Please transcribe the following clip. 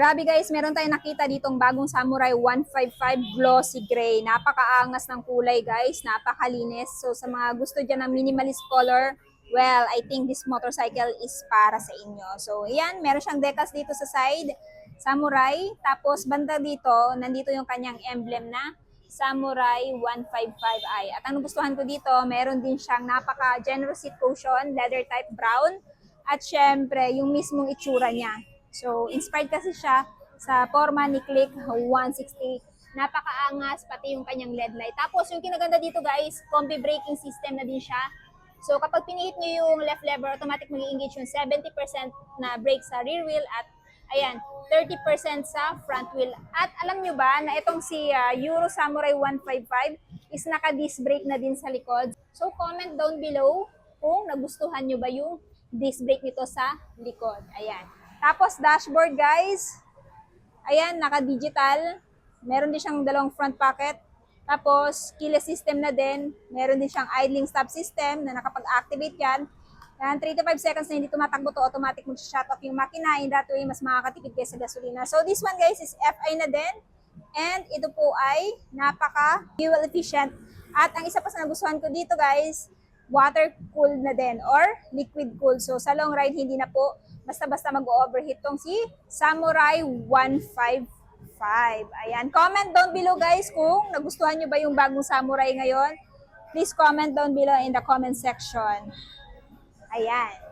Grabe guys, meron tayong nakita ditong bagong Samurai 155 Glossy Gray. Napakaangas ng kulay guys, napakalinis. So sa mga gusto dyan ng minimalist color, well, I think this motorcycle is para sa inyo. So yan, meron siyang decals dito sa side, Samurai. Tapos banda dito, nandito yung kanyang emblem na Samurai 155i. At ang gustuhan ko dito, meron din siyang napaka-generous seat cushion, leather type brown. At syempre, yung mismong itsura niya. So, inspired kasi siya sa forma ni Click 160. Napakaangas, pati yung kanyang LED light. Tapos, yung kinaganda dito guys, combi braking system na din siya. So, kapag pinihit nyo yung left lever, automatic mag-engage yung 70% na brake sa rear wheel at ayan, 30% sa front wheel. At alam nyo ba na itong si Euro Samurai 155 is naka-disc brake na din sa likod. So, comment down below kung nagustuhan nyo ba yung disc brake nito sa likod. Ayan. Tapos dashboard guys, ayan, naka-digital. Meron din siyang dalawang front pocket. Tapos keyless system na din. Meron din siyang idling stop system na nakapag-activate yan. Yan, 3 to 5 seconds na hindi tumatakbo to, automatic mag-shut off yung makina. In that way, mas makakatipid kayo sa gasolina. So this one guys is FI na din. And ito po ay napaka-fuel efficient. At ang isa pa sa nagustuhan ko dito guys, water cooled na din or liquid cooled. So sa long ride, hindi na po basta-basta mag-overheat tong si Samurai 155. Ayan. Comment down below guys kung nagustuhan nyo ba yung bagong Samurai ngayon. Please comment down below in the comment section. Ayan.